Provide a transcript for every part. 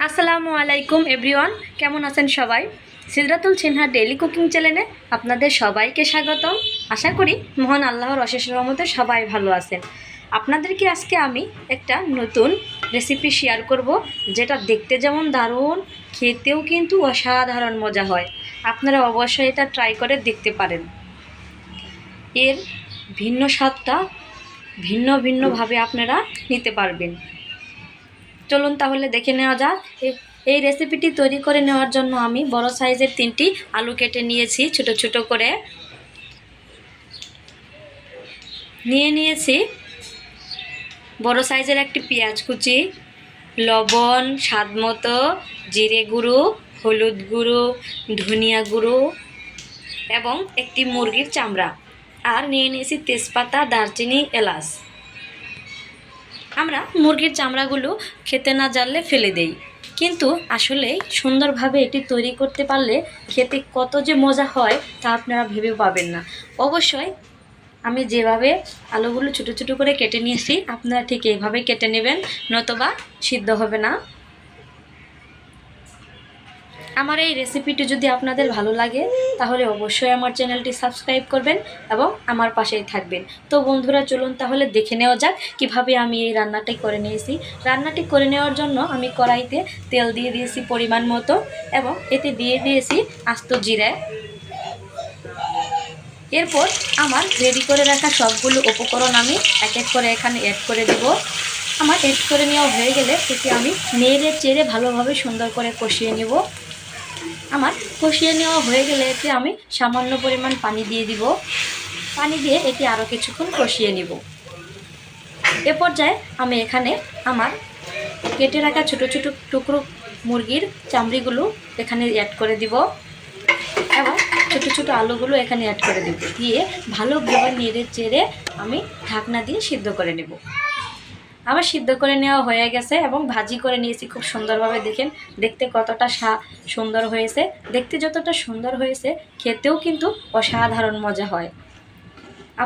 আসসালামু আলাইকুম এভরিওয়ান, কেমন আছেন সবাই? সিদরাতুল সিনহা ডেইলি কুকিং চ্যানেলে আপনাদের সবাইকে স্বাগতম। আশা করি মহান আল্লাহর অশেষ রহমতে সবাই ভালো আছেন। আপনাদেরকে আজকে আমি একটা নতুন রেসিপি শেয়ার করব, যেটা দেখতে যেমন দারুণ, খেতেও কিন্তু অসাধারণ মজা হয়। আপনারা অবশ্যই এটা ট্রাই করে দেখতে পারেন। এর ভিন্ন স্বাদটা ভিন্নভাবে আপনারা নিতে পারবেন। চলুন তাহলে দেখে নেওয়া যাক। এই রেসিপিটি তৈরি করে নেওয়ার জন্য আমি বড় সাইজের 3টি আলু কেটে নিয়েছি, ছোট ছোট করে নিয়েছি। বড় সাইজের একটি পেঁয়াজ কুচি, লবণ স্বাদ মতো, জিরে গুঁড়ো, হলুদ গুঁড়ো, ধনিয়া গুঁড়ো এবং একটি মুরগির চামড়া, আর নিয়েছি তেজপাতা, দারচিনি, এলাচ। আমরা মুরগির চামড়াগুলো খেতে না জানলে ফেলে দেই, কিন্তু আসলে সুন্দরভাবে এটি তৈরি করতে পারলে খেতে কত যে মজা হয় তা আপনারা ভেবে পাবেন না। অবশ্যই আমি যেভাবে আলুগুলো ছোটো ছোটো করে কেটে নিয়েছি, আপনারা ঠিক এইভাবে কেটে নেবেন, নতুবা সিদ্ধ হবে না। আমার এই রেসিপিটি যদি আপনাদের ভালো লাগে তাহলে অবশ্যই আমার চ্যানেলটি সাবস্ক্রাইব করবেন এবং আমার পাশেই থাকবেন। তো বন্ধুরা, চলুন তাহলে দেখে নেওয়া যাক কিভাবে আমি এই রান্নাটি করে নিয়েছি। রান্নাটি করে নেওয়ার জন্য আমি কড়াইতে তেল দিয়ে দিয়েছি পরিমাণ মতো এবং এতে দিয়ে দিয়েছি আস্ত জিরে। এরপর আমার রেডি করে রাখা সবগুলো উপকরণ আমি এক এক করে এখানে অ্যাড করে দেব। আমার অ্যাড করে নেওয়া হয়ে গেলে এতে আমি নেড়ে চেড়ে ভালোভাবে সুন্দর করে কষিয়ে নেব। আমার কষিয়ে নেওয়া হয়ে গেলে এতে আমি সামান্য পরিমাণ পানি দিয়ে দিব। পানি দিয়ে এটি আরও কিছুক্ষণ কষিয়ে নিব। এ পর্যায়ে আমি এখানে আমার কেটে রাখা ছোটো ছোটো টুকরো মুরগির চামড়িগুলো এখানে অ্যাড করে দিব এবং ছোটো ছোটো আলুগুলো এখানে অ্যাড করে দেব। দিয়ে ভালোভাবে নেড়ে চেড়ে আমি ঢাকনা দিয়ে সিদ্ধ করে নেব। আবার সিদ্ধ করে নেওয়া হয়ে গেছে এবং ভাজি করে নিয়েছি খুব সুন্দরভাবে। দেখেন দেখতে কতটা সুন্দর হয়েছে। দেখতে যতটা সুন্দর হয়েছে খেতেও কিন্তু অসাধারণ মজা হয়।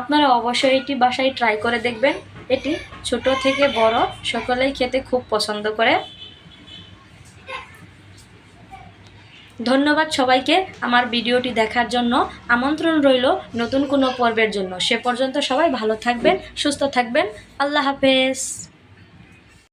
আপনারা অবশ্যই এটি বাসায় ট্রাই করে দেখবেন। এটি ছোট থেকে বড় সকলেই খেতে খুব পছন্দ করে। ধন্যবাদ সবাইকে আমার ভিডিওটি দেখার জন্য। আমন্ত্রণ রইল নতুন কোনো পর্বের জন্য। সে পর্যন্ত সবাই ভালো থাকবেন, সুস্থ থাকবেন। আল্লাহ হাফেজ।